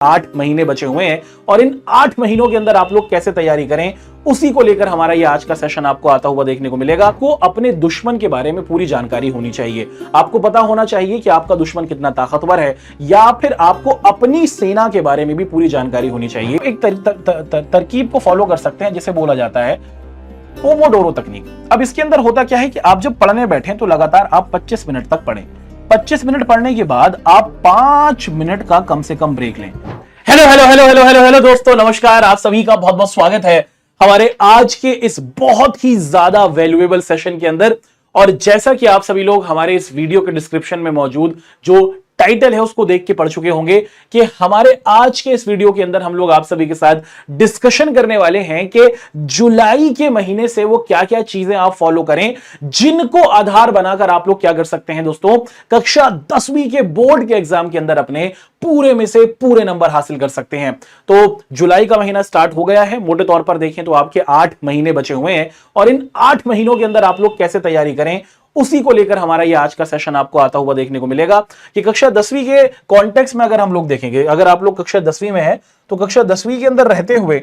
8 महीने बचे हुए हैं और इन 8 महीनों के अंदर आप लोग कैसे तैयारी करें, उसी को लेकर हमारा ये आज का सेशन आपको आता हुआ देखने को मिलेगा। आपको अपने दुश्मन के बारे में पूरी जानकारी होनी चाहिए। आपको पता होना चाहिए कि आपका दुश्मन कितना ताकतवर है, या फिर आपको अपनी सेना के बारे में भी पूरी जानकारी होनी चाहिए। एक तरकीब को फॉलो कर सकते हैं जिसे बोला जाता है पोमोडोरो तकनीक। अब इसके अंदर होता क्या है कि आप जब पढ़ने बैठे तो लगातार आप 25 मिनट तक पढ़ें। 25 मिनट पढ़ने के बाद आप 5 मिनट का कम से कम ब्रेक लें। Hello hello hello hello hello hello दोस्तों, नमस्कार। आप सभी का बहुत बहुत स्वागत है हमारे आज के इस बहुत ही ज्यादा वैल्यूएबल सेशन के अंदर। और जैसा कि आप सभी लोग हमारे इस वीडियो के डिस्क्रिप्शन में मौजूद जो टाइटल है उसको देख के पढ़ चुके होंगे कि हमारे आज के इस वीडियो के अंदर हम लोग आप सभी के साथ डिस्कशन करने वाले हैं कि जुलाई के महीने से वो क्या क्या चीजें आप फॉलो करें, जिनको आधार बनाकर आप लोग क्या कर सकते हैं दोस्तों, कक्षा 10वीं के बोर्ड के एग्जाम के अंदर अपने पूरे में से पूरे नंबर हासिल कर सकते हैं। तो जुलाई का महीना स्टार्ट हो गया है। मोटे तौर पर देखें तो आपके 8 महीने बचे हुए हैं और इन 8 महीनों के अंदर आप लोग कैसे तैयारी करें, उसी को लेकर हमारा ये आज का सेशन आपको आता हुआ देखने को मिलेगा। कि कक्षा 10वीं के कॉन्टेक्स्ट में अगर हम लोग देखेंगे, अगर आप लोग कक्षा 10वीं में है तो कक्षा 10वीं के अंदर रहते हुए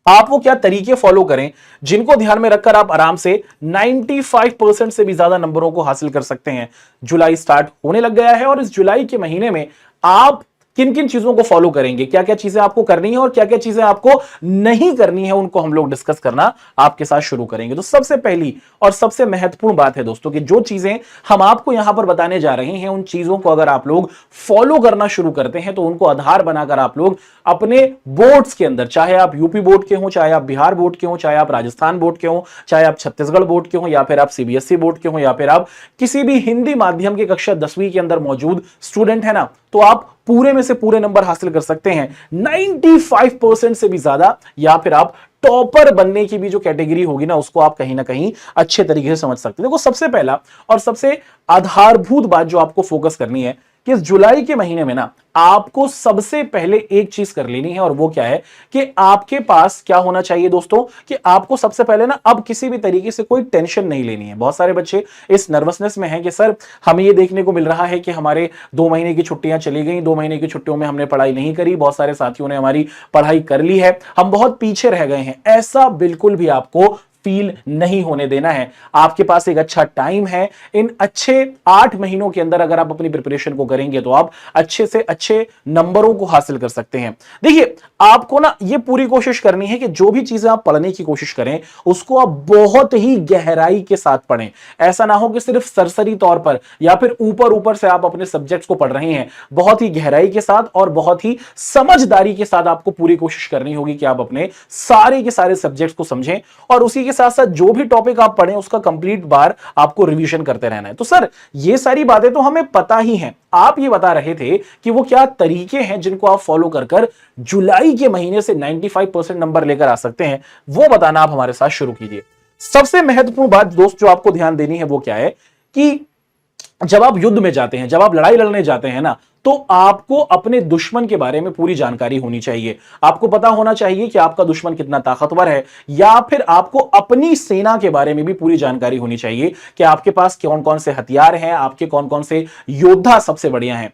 आप वो क्या तरीके फॉलो करें जिनको ध्यान में रखकर आप आराम से 95% से भी ज्यादा नंबरों को हासिल कर सकते हैं। जुलाई स्टार्ट होने लग गया है और इस जुलाई के महीने में आप किन किन चीजों को फॉलो करेंगे, क्या क्या चीजें आपको करनी है और क्या क्या चीजें आपको नहीं करनी है, उनको हम लोग डिस्कस करना आपके साथ शुरू करेंगे। तो सबसे पहली और सबसे महत्वपूर्ण बात है दोस्तों कि जो चीजें हम आपको यहां पर बताने जा रहे हैं, उन चीजों को अगर आप लोग फॉलो करना शुरू करते हैं तो उनको आधार बनाकर आप लोग अपने बोर्ड्स के अंदर, चाहे आप यूपी बोर्ड के हो, चाहे आप बिहार बोर्ड के हो, चाहे आप राजस्थान बोर्ड के हो, चाहे आप छत्तीसगढ़ बोर्ड के हो, या फिर आप सीबीएसई बोर्ड के हो, या फिर आप किसी भी हिंदी माध्यम के कक्षा 10वीं के अंदर मौजूद स्टूडेंट है ना, तो आप पूरे में से पूरे नंबर हासिल कर सकते हैं 95% से भी ज्यादा। या फिर आप टॉपर बनने की भी जो कैटेगरी होगी ना, उसको आप कहीं ना कहीं अच्छे तरीके से समझ सकते हैं। देखो, सबसे पहला और सबसे आधारभूत बात जो आपको फोकस करनी है कि इस जुलाई के महीने में ना आपको सबसे पहले एक चीज कर लेनी है, और वो क्या है कि आपके पास क्या होना चाहिए दोस्तों कि आपको सबसे पहले ना अब किसी भी तरीके से कोई टेंशन नहीं लेनी है। बहुत सारे बच्चे इस नर्वसनेस में हैं कि सर हमें ये देखने को मिल रहा है कि हमारे 2 महीने की छुट्टियां चली गई, 2 महीने की छुट्टियों में हमने पढ़ाई नहीं करी, बहुत सारे साथियों ने हमारी पढ़ाई कर ली है, हम बहुत पीछे रह गए हैं। ऐसा बिल्कुल भी आपको फील नहीं होने देना है। आपके पास एक अच्छा टाइम है। इन अच्छे 8 महीनों के अंदर अगर आप अपनी प्रिपरेशन को करेंगे तो आप अच्छे से अच्छे नंबरों को हासिल कर सकते हैं। देखिए, आपको ना ये पूरी कोशिश करनी है कि जो भी चीजें आप पढ़ने की कोशिश करें उसको आप बहुत ही गहराई के साथ पढ़ें। ऐसा ना हो कि सिर्फ सरसरी तौर पर या फिर ऊपर ऊपर से आप अपने सब्जेक्ट्स को पढ़ रहे हैं। बहुत ही गहराई के साथ और बहुत ही समझदारी के साथ आपको पूरी कोशिश करनी होगी कि आप अपने सारे के सारे सब्जेक्ट्स को समझें, और उसी साथ साथ जो भी टॉपिक आप पढ़ें उसका कंप्लीट बार आपको रिवीजन करते रहना है। तो सर ये सारी बातें तो हमें पता ही हैं। आप ये बता रहे थे कि वो क्या तरीके हैं जिनको आप फॉलो कर जुलाई के महीने से 95% नंबर लेकर आ सकते हैं, वो बताना आप हमारे साथ शुरू कीजिए। सबसे महत्वपूर्ण बात दोस्त जो आपको ध्यान देनी है वो क्या है कि जब आप युद्ध में जाते हैं, जब आप लड़ाई लड़ने जाते हैं ना, तो आपको अपने दुश्मन के बारे में पूरी जानकारी होनी चाहिए। आपको पता होना चाहिए कि आपका दुश्मन कितना ताकतवर है, या फिर आपको अपनी सेना के बारे में भी पूरी जानकारी होनी चाहिए कि आपके पास कौन कौन से हथियार हैं, आपके कौन कौन से योद्धा सबसे बढ़िया हैं।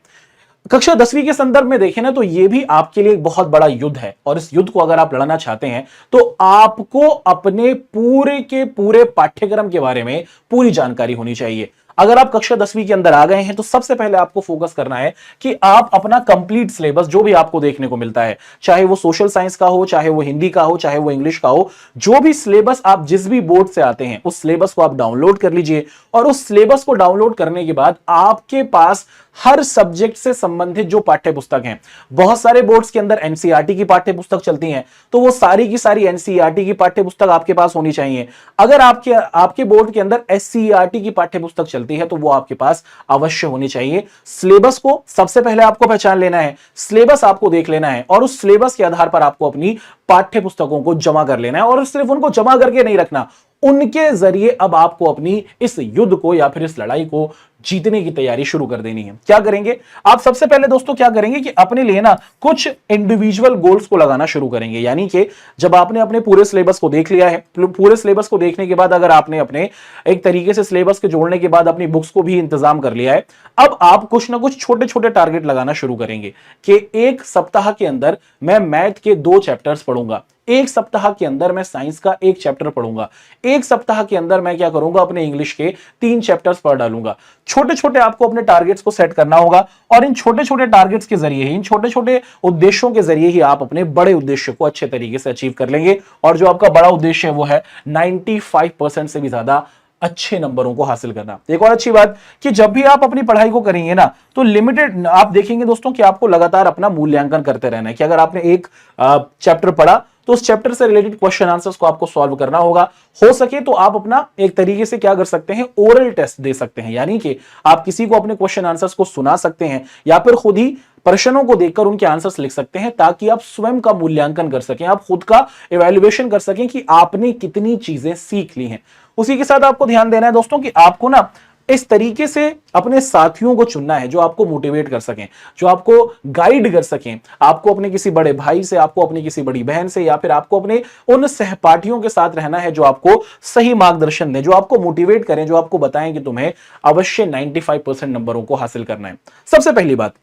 कक्षा 10वीं के संदर्भ में देखें ना, तो यह भी आपके लिए एक बहुत बड़ा युद्ध है, और इस युद्ध को अगर आप लड़ना चाहते हैं तो आपको अपने पूरे के पूरे पाठ्यक्रम के बारे में पूरी जानकारी होनी चाहिए। अगर आप कक्षा 10वीं के अंदर आ गए हैं तो सबसे पहले आपको फोकस करना है कि आप अपना कंप्लीट सिलेबस जो भी आपको देखने को मिलता है, चाहे वो सोशल साइंस का हो, चाहे वो हिंदी का हो, चाहे वो इंग्लिश का हो, जो भी सिलेबस आप जिस भी बोर्ड से आते हैं उस सिलेबस को आप डाउनलोड कर लीजिए। और उस सिलेबस को डाउनलोड करने के बाद आपके पास हर सब्जेक्ट से संबंधित जो पाठ्य पुस्तक हैं, बहुत सारे बोर्ड्स के अंदर एनसीईआरटी की पाठ्य पुस्तक चलती हैं, तो वो सारी की सारी एनसीईआरटी की पाठ्य पुस्तक आपके पास होनी चाहिए। अगर आपके बोर्ड के अंदर एससीईआरटी की पाठ्य पुस्तक चलती है तो वो आपके पास अवश्य होनी चाहिए। सिलेबस को सबसे पहले आपको पहचान लेना है, सिलेबस आपको देख लेना है, और उस सिलेबस के आधार पर आपको अपनी पाठ्य पुस्तकों को जमा कर लेना है और सिर्फ उनको जमा करके नहीं रखना, उनके जरिए अब आपको अपनी इस युद्ध को या फिर इस लड़ाई को जीतने की तैयारी शुरू कर देनी है। क्या करेंगे आप? सबसे पहले दोस्तों क्या करेंगे कि अपने लिए ना कुछ इंडिविजुअल गोल्स को लगाना शुरू करेंगे। यानी कि जब आपने अपने पूरे सिलेबस को देख लिया है, पूरे सिलेबस को देखने के बाद अगर आपने अपने एक तरीके से सिलेबस के जोड़ने के बाद अपनी बुक्स को भी इंतजाम कर लिया है, अब आप कुछ ना कुछ छोटे छोटे टारगेट लगाना शुरू करेंगे कि एक सप्ताह के अंदर मैं मैथ के 2 चैप्टर्स पढ़ूंगा, एक सप्ताह के अंदर मैं साइंस का 1 चैप्टर पढ़ूंगा, एक सप्ताह के अंदर मैं क्या करूंगा, अपने इंग्लिश के 3 चैप्टर्स पढ़ डालूंगा। छोटे छोटे आपको अपने टारगेट्स को सेट करना होगा और इन छोटे छोटे टारगेट्स के जरिए ही, इन छोटे छोटे उद्देश्यों के जरिए ही आप अपने बड़े उद्देश्य को अच्छे तरीके से अचीव कर लेंगे। और जो आपका बड़ा उद्देश्य है वो है 95% से भी ज्यादा अच्छे नंबरों को हासिल करना। एक और अच्छी बात कि जब भी आप अपनी पढ़ाई को करेंगे ना, तो लिमिटेड आप देखेंगे दोस्तों कि आपको लगातार अपना मूल्यांकन करते रहना है कि अगर आपने एक चैप्टर पढ़ा तो उस चैप्टर से रिलेटेड क्वेश्चन आंसर्स को आपको सॉल्व करना होगा। हो सके तो आप अपना एक तरीके से क्या कर सकते हैं, ओरल टेस्ट दे सकते हैं, यानी कि आप किसी को अपने क्वेश्चन आंसर्स को सुना सकते हैं या फिर खुद ही प्रश्नों को देखकर उनके आंसर्स लिख सकते हैं, ताकि आप स्वयं का मूल्यांकन कर सकें, आप खुद का इवैल्यूएशन कर सकें कि आपने कितनी चीजें सीख ली हैं। उसी के साथ आपको ध्यान देना है दोस्तों कि आपको ना इस तरीके से अपने साथियों को चुनना है जो आपको मोटिवेट कर सकें, जो आपको गाइड कर सकें। आपको अपने किसी बड़े भाई से, आपको अपनी किसी बड़ी बहन से या फिर आपको अपने उन सहपाठियों के साथ रहना है जो आपको सही मार्गदर्शन दें, जो आपको मोटिवेट करें, जो आपको बताएं कि तुम्हें अवश्य 95% नंबरों को हासिल करना है। सबसे पहली बात,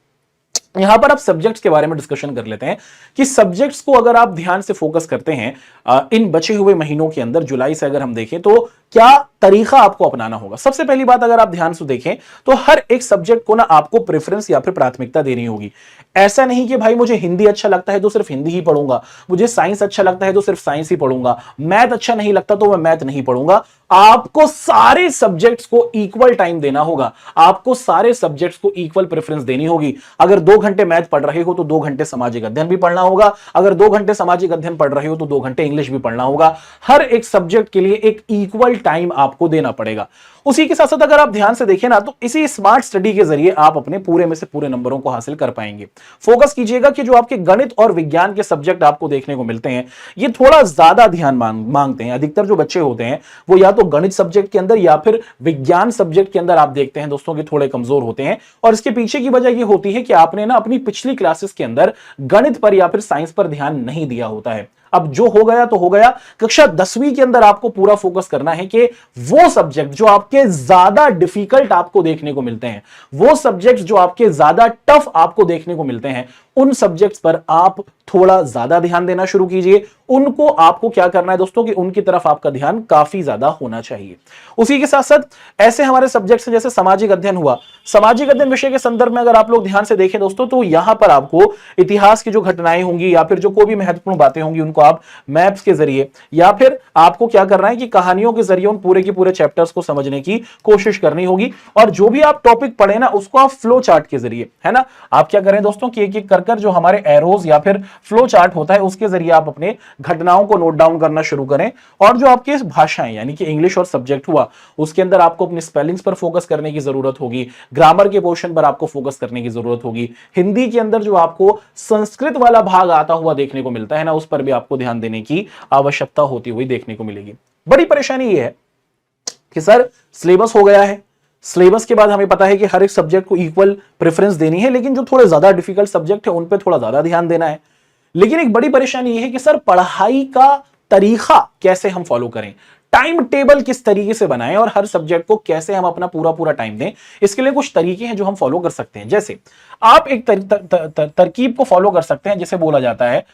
यहां पर आप सब्जेक्ट्स के बारे में डिस्कशन कर लेते हैं कि सब्जेक्ट्स को अगर आप ध्यान से फोकस करते हैं इन बचे हुए महीनों के अंदर, जुलाई से अगर हम देखें तो क्या तरीका आपको अपनाना होगा। सबसे पहली बात, अगर आप ध्यान से देखें तो हर एक सब्जेक्ट को ना आपको प्रेफरेंस या फिर प्राथमिकता देनी होगी। ऐसा नहीं कि भाई मुझे हिंदी अच्छा लगता है तो सिर्फ हिंदी ही पढ़ूंगा, मुझे साइंस अच्छा लगता है तो सिर्फ साइंस ही पढ़ूंगा, मैथ अच्छा नहीं लगता तो मैं मैथ नहीं पढ़ूंगा। आपको सारे सब्जेक्ट्स को इक्वल टाइम देना होगा, आपको सारे सब्जेक्ट्स को इक्वल प्रेफरेंस देनी होगी। अगर 2 घंटे मैथ पढ़ रहे हो तो 2 घंटे सामाजिक अध्ययन भी पढ़ना होगा, अगर 2 घंटे सामाजिक अध्ययन पढ़ रहे हो तो 2 घंटे इंग्लिश भी पढ़ना होगा। हर एक सब्जेक्ट के लिए एक इक्वल टाइम आपको देना पड़ेगा। उसी के साथ साथ अगर आप ध्यान से देखें ना, तो इसी स्मार्ट स्टडी के जरिए आप अपने पूरे में से पूरे नंबरों को हासिल कर पाएंगे। फोकस कीजिएगा कि जो आपके गणित और विज्ञान के सब्जेक्ट आपको देखने को मिलते हैं, ये थोड़ा ज्यादा ध्यान मांगते हैं। अधिकतर जो बच्चे होते हैं वो या तो गणित सब्जेक्ट के अंदर या फिर विज्ञान सब्जेक्ट के अंदर आप देखते हैं दोस्तों कि थोड़े कमजोर होते हैं। और इसके पीछे की वजह यह होती है कि आपने ना अपनी पिछली क्लासेस के अंदर गणित पर या फिर साइंस पर ध्यान नहीं दिया होता है। अब जो हो गया तो हो गया। कक्षा 10वीं के अंदर आपको पूरा फोकस करना है कि वो सब्जेक्ट जो आपके ज्यादा डिफिकल्ट आपको देखने को मिलते हैं, वो सब्जेक्ट जो आपके ज्यादा टफ आपको देखने को मिलते हैं, उन सब्जेक्ट्स पर आप थोड़ा ज्यादा ध्यान देना शुरू कीजिए। उनको आपको क्या करना है दोस्तों कि उनकी तरफ आपका ध्यान काफी ज्यादा होना चाहिए। उसी के साथ साथ ऐसे हमारे सब्जेक्ट्स जैसे सामाजिक अध्ययन हुआ, सामाजिक अध्ययन विषय के संदर्भ में अगर आप लोग ध्यान से देखें दोस्तों, तो यहां पर आपको इतिहास की जो घटनाएं होंगी या फिर जो कोई भी महत्वपूर्ण बातें होंगी उनको आप मैप्स के जरिए या फिर आपको क्या करना है कि कहानियों के जरिए उन पूरे के पूरे चैप्टर्स को समझने की कोशिश करनी होगी। और जो भी आप टॉपिक पढ़े ना, उसको आप फ्लो चार्ट के जरिए, है ना, आप क्या करें दोस्तों कि एक एक कर जो हमारे एरोज या फिर फ्लो चार्ट होता है उसके जरिए आप अपने घटनाओं को नोट डाउन करना शुरू करें। और जो आपके भाषाएं यानी कि इंग्लिश और सब्जेक्ट हुआ, उसके अंदर आपको अपने स्पेलिंग्स पर फोकस करने की जरूरत होगी, ग्रामर के पोर्शन पर आपको फोकस करने की जरूरत होगी। हिंदी के अंदर जो आपको संस्कृत वाला भाग आता हुआ देखने को मिलता है ना, उस पर भी आपको ध्यान देने की आवश्यकता होती हुई देखने को मिलेगी। बड़ी परेशानी यह है कि सर सिलेबस हो गया है, सिलेबस के बाद हमें पता है कि हर एक सब्जेक्ट को इक्वल प्रेफरेंस देनी है, लेकिन जो थोड़े ज्यादा डिफिकल्ट सब्जेक्ट है उन पे थोड़ा ज्यादा ध्यान देना है। लेकिन एक बड़ी परेशानी यह है कि सर पढ़ाई का तरीका कैसे हम फॉलो करें, टाइम टेबल किस तरीके से बनाएं और हर सब्जेक्ट को कैसे हम अपना पूरा पूरा टाइम दें। इसके लिए कुछ तरीके हैं जो हम फॉलो कर सकते हैं। जैसे आप एक तरकीब को फॉलो कर सकते हैं जिसे बोला जाता है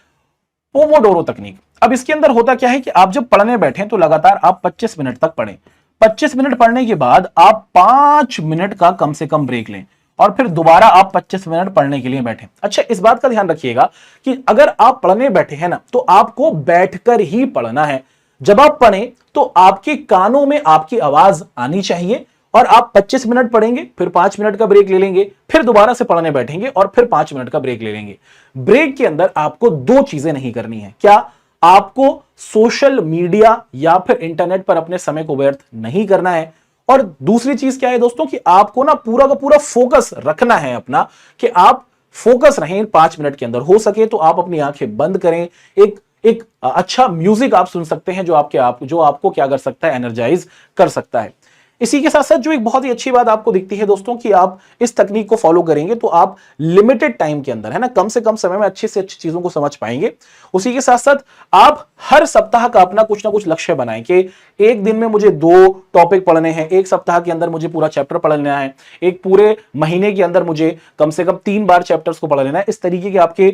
पोमोडोरो तकनीक। अब इसके अंदर होता क्या है कि आप जब पढ़ने बैठे तो लगातार आप 25 मिनट तक पढ़ें। 25 मिनट पढ़ने के बाद आप 5 मिनट का कम से कम ब्रेक लें और फिर दोबारा आप 25 मिनट पढ़ने के लिए बैठें। अच्छा, इस बात का ध्यान रखिएगा कि अगर आप पढ़ने बैठे हैं ना, तो आपको बैठकर ही पढ़ना है। जब आप पढ़ें तो आपके कानों में आपकी आवाज आनी चाहिए और आप 25 मिनट पढ़ेंगे, फिर 5 मिनट का ब्रेक ले लेंगे, फिर दोबारा से पढ़ने बैठेंगे और फिर 5 मिनट का ब्रेक ले लेंगे। ब्रेक के अंदर आपको 2 चीजें नहीं करनी है। क्या? आपको सोशल मीडिया या फिर इंटरनेट पर अपने समय को व्यर्थ नहीं करना है। और दूसरी चीज क्या है दोस्तों कि आपको ना पूरा का पूरा फोकस रखना है अपना, कि आप फोकस रहें 5 मिनट के अंदर। हो सके तो आप अपनी आंखें बंद करें, एक एक अच्छा म्यूजिक आप सुन सकते हैं जो आपको क्या कर सकता है, एनर्जाइज कर सकता है। इसी के साथ साथ जो एक बहुत ही अच्छी बात आपको दिखती है दोस्तों कि आप इस तकनीक को फॉलो करेंगे तो आप लिमिटेड टाइम के अंदर, है ना, कम से कम समय में अच्छी से अच्छी चीजों को समझ पाएंगे। उसी के साथ साथ आप हर सप्ताह का अपना कुछ ना कुछ लक्ष्य बनाएं कि एक दिन में मुझे 2 टॉपिक पढ़ने हैं, एक सप्ताह के अंदर मुझे पूरा चैप्टर पढ़ लेना है, एक पूरे महीने के अंदर मुझे कम से कम 3 बार चैप्टर्स को पढ़ लेना है। इस तरीके के आपके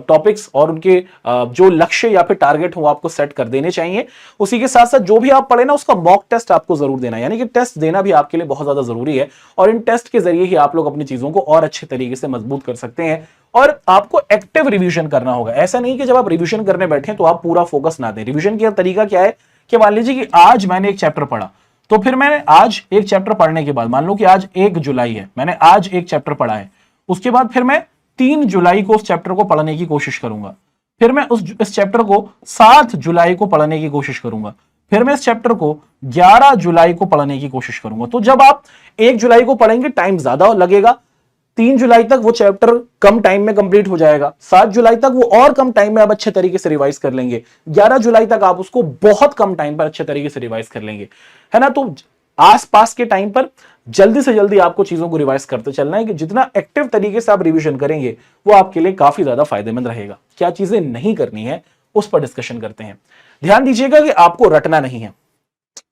टॉपिक्स और उनके जो लक्ष्य या फिर टारगेट हो आपको सेट कर देने चाहिए। उसी के साथ साथ जो भी आप पढ़े ना उसका मॉक टेस्ट आपको जरूर देना है, यानी कि टेस्ट देना भी आपके लिए बहुत ज्यादा जरूरी है। और इन टेस्ट के जरिए ही आप लोग अपनी चीजों को और अच्छे तरीके से मजबूत कर सकते हैं। और आपको एक्टिव रिवीजन करना होगा। ऐसा नहीं कि जब आप रिवीजन करने बैठे तो आप पूरा फोकस ना दें। रिवीजन का तरीका क्या है कि मान लीजिए कि आज मैंने एक चैप्टर पढ़ा, तो फिर मैंने आज एक चैप्टर पढ़ने के बाद, मान लो कि आज 1 जुलाई है, मैंने आज एक चैप्टर पढ़ा है, उसके बाद फिर मैं 3 जुलाई को उस चैप्टर को पढ़ने की कोशिश करूंगा, फिर मैं इस चैप्टर को 7 जुलाई को पढ़ने की कोशिश करूंगा, फिर मैं इस चैप्टर को 11 जुलाई को पढ़ने की कोशिश करूंगा। तो जब आप 1 जुलाई को पढ़ेंगे टाइम ज्यादा लगेगा, 3 जुलाई तक वो चैप्टर कम टाइम में कंप्लीट हो जाएगा, 7 जुलाई तक वो और कम टाइम में आप अच्छे तरीके से रिवाइज कर लेंगे, 11 जुलाई तक आप उसको बहुत कम टाइम पर अच्छे तरीके से रिवाइज कर लेंगे, है ना। तो आसपास के टाइम पर जल्दी से जल्दी आपको चीजों को रिवाइज करते चलना है कि जितना एक्टिव तरीके से आप रिवीजन करेंगे वो आपके लिए काफी ज्यादा फायदेमंद रहेगा। क्या चीजें नहीं करनी है उस पर डिस्कशन करते हैं। ध्यान दीजिएगा कि आपको रटना नहीं है।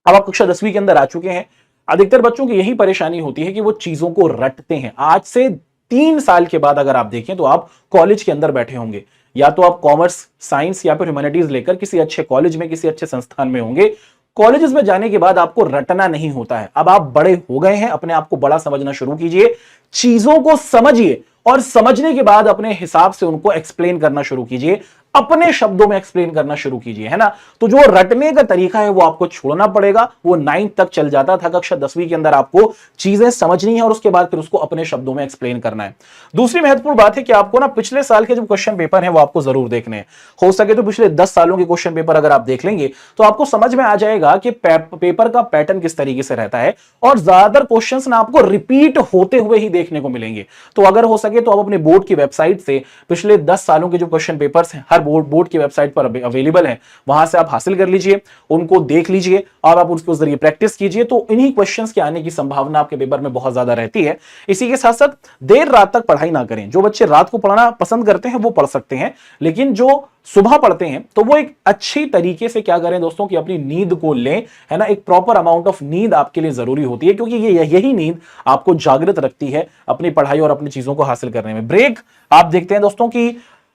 अब आप कक्षा 10वीं के अंदर आ चुके हैं। अधिकतर बच्चों की यही परेशानी होती है कि वो चीजों को रटते हैं। आज से 3 साल के बाद अगर आप देखें तो आप कॉलेज के अंदर बैठे होंगे, या तो आप कॉमर्स, साइंस या फिर ह्यूमैनिटीज लेकर किसी अच्छे कॉलेज में, किसी अच्छे संस्थान में होंगे। कॉलेजेस में जाने के बाद आपको रटना नहीं होता है। अब आप बड़े हो गए हैं, अपने आप को बड़ा समझना शुरू कीजिए, चीजों को समझिए और समझने के बाद अपने हिसाब से उनको एक्सप्लेन करना शुरू कीजिए, अपने शब्दों में एक्सप्लेन करना शुरू कीजिए, है ना। तो जो रटने का तरीका है वो आपको छोड़ना पड़ेगा। वो 9th तक चल जाता था, कक्षा 10वीं के अंदर आपको चीजें समझनी है और उसके बाद फिर उसको अपने शब्दों में एक्सप्लेन करना है। दूसरी महत्वपूर्ण बात है कि आपको ना पिछले साल के जो क्वेश्चन पेपर है वो आपको जरूर देखने हैं। हो सके तो पिछले 10 सालों के क्वेश्चन पेपर अगर आप देख लेंगे तो आपको समझ में आ जाएगा कि पेपर का पैटर्न किस तरीके से रहता है, और ज्यादातर क्वेश्चंस ना आपको रिपीट होते हुए ही देखने को मिलेंगे। तो अगर हो सके तो आप अपने बोर्ड की वेबसाइट से पिछले 10 सालों के जो क्वेश्चन पेपर्स हैं, हर बोर्ड की वेबसाइट पर अवेलेबल है, वहां से आप हासिल कर लीजिए, उनको देख लीजिए और आप उसके जरिए प्रैक्टिस कीजिए। तो इन्हीं क्वेश्चंस के आने की संभावना आपके पेपर में बहुत ज्यादा रहती है। इसी के साथ साथ देर रात तक पढ़ाई ना करें। जो बच्चे रात को पढ़ना पसंद करते हैं वो पढ़ सकते हैं, लेकिन जो सुबह पढ़ते हैं तो वो एक अच्छी तरीके से क्या करें दोस्तों कि अपनी नींद को लें, है ना। एक प्रॉपर अमाउंट ऑफ नींद आपके लिए जरूरी होती है, क्योंकि यही नींद आपको जागृत रखती है अपनी पढ़ाई और अपनी चीजों को हासिल करने में। ब्रेक आप देखते हैं दोस्तों कि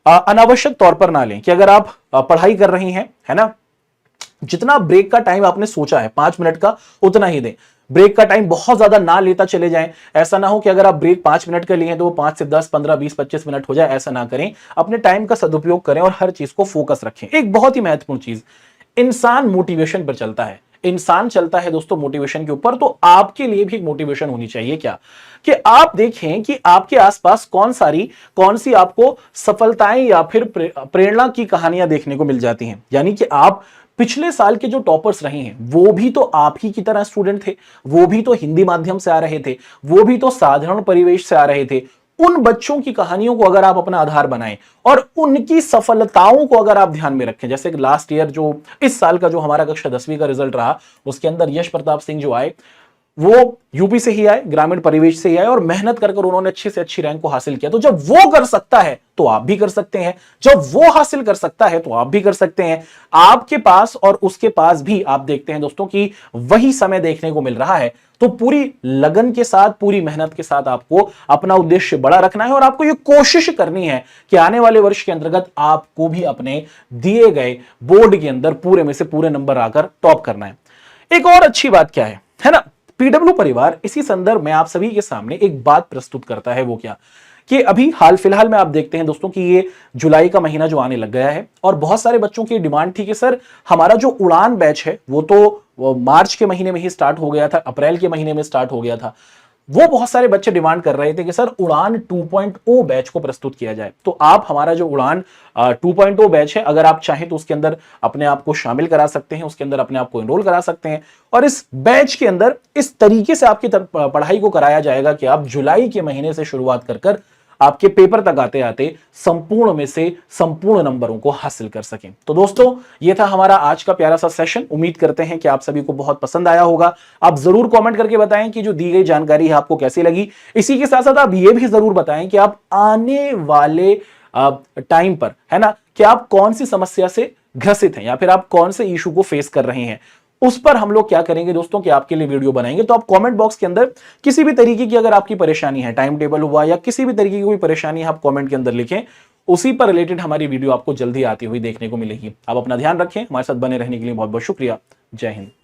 अनावश्यक तौर पर ना लें, कि अगर आप पढ़ाई कर रही हैं, है ना, जितना ब्रेक का टाइम आपने सोचा है 5 मिनट का उतना ही दें। ब्रेक का टाइम बहुत ज्यादा ना लेता चले जाएं। ऐसा ना हो कि अगर आप ब्रेक 5 मिनट का लिए हैं तो वो 5 से 10, 15, 20, 25 मिनट हो जाए, ऐसा ना करें। अपने टाइम का सदुपयोग करें और हर चीज को फोकस रखें। एक बहुत ही महत्वपूर्ण चीज, इंसान मोटिवेशन पर चलता है। इंसान चलता है दोस्तों मोटिवेशन के ऊपर। तो आपके लिए भी एक मोटिवेशन होनी चाहिए, क्या कि आप देखें कि आपके आसपास कौन सी आपको सफलताएं या फिर प्रेरणा की कहानियां देखने को मिल जाती हैं। यानी कि आप पिछले साल के जो टॉपर्स रहे हैं वो भी तो आप ही की तरह स्टूडेंट थे, वो भी तो हिंदी माध्यम से आ रहे थे, वो भी तो साधारण परिवेश से आ रहे थे। उन बच्चों की कहानियों को अगर आप अपना आधार बनाएं और उनकी सफलताओं को अगर आप ध्यान में रखें, जैसे कि लास्ट ईयर जो इस साल का जो हमारा कक्षा 10वीं का रिजल्ट रहा, उसके अंदर यश प्रताप सिंह जो आए वो यूपी से ही आए, ग्रामीण परिवेश से ही आए और मेहनत कर उन्होंने अच्छी से अच्छी रैंक को हासिल किया। तो जब वो कर सकता है तो आप भी कर सकते हैं, जब वो हासिल कर सकता है तो आप भी कर सकते हैं। आपके पास और उसके पास भी आप देखते हैं दोस्तों कि वही समय देखने को मिल रहा है। तो पूरी लगन के साथ, पूरी मेहनत के साथ आपको अपना उद्देश्य बड़ा रखना है और आपको यह कोशिश करनी है कि आने वाले वर्ष के अंतर्गत आपको भी अपने दिए गए बोर्ड के अंदर पूरे में से पूरे नंबर आकर टॉप करना है। एक और अच्छी बात क्या है ना, पीडब्ल्यू परिवार इसी संदर्भ में आप सभी के सामने एक बात प्रस्तुत करता है। वो क्या कि अभी हाल फिलहाल में आप देखते हैं दोस्तों कि ये जुलाई का महीना जो आने लग गया है और बहुत सारे बच्चों की डिमांड थी कि सर हमारा जो उड़ान बैच है वो मार्च के महीने में ही स्टार्ट हो गया था, अप्रैल के महीने में स्टार्ट हो गया था। वो बहुत सारे बच्चे डिमांड कर रहे थे कि सर उड़ान 2.0 बैच को प्रस्तुत किया जाए। तो आप हमारा जो उड़ान 2.0 बैच है, अगर आप चाहें तो उसके अंदर अपने आप को शामिल करा सकते हैं, उसके अंदर अपने आप को एनरोल करा सकते हैं और इस बैच के अंदर इस तरीके से आपकी पढ़ाई को कराया जाएगा कि आप जुलाई के महीने से शुरुआत कर आपके पेपर तक आते आते संपूर्ण में से संपूर्ण नंबरों को हासिल कर सकें। तो दोस्तों, यह था हमारा आज का प्यारा सा सेशन। उम्मीद करते हैं कि आप सभी को बहुत पसंद आया होगा। आप जरूर कमेंट करके बताएं कि जो दी गई जानकारी है आपको कैसी लगी। इसी के साथ साथ आप यह भी जरूर बताएं कि आप आने वाले टाइम पर, है ना, कि आप कौन सी समस्या से ग्रसित हैं या फिर आप कौन से इशू को फेस कर रहे हैं। उस पर हम लोग क्या करेंगे दोस्तों कि आपके लिए वीडियो बनाएंगे। तो आप कमेंट बॉक्स के अंदर किसी भी तरीके की अगर आपकी परेशानी है, टाइम टेबल हुआ या किसी भी तरीके की कोई परेशानी है, आप कमेंट के अंदर लिखें। उसी पर रिलेटेड हमारी वीडियो आपको जल्दी आती हुई देखने को मिलेगी। आप अपना ध्यान रखें। हमारे साथ बने रहने के लिए बहुत बहुत शुक्रिया। जय हिंद।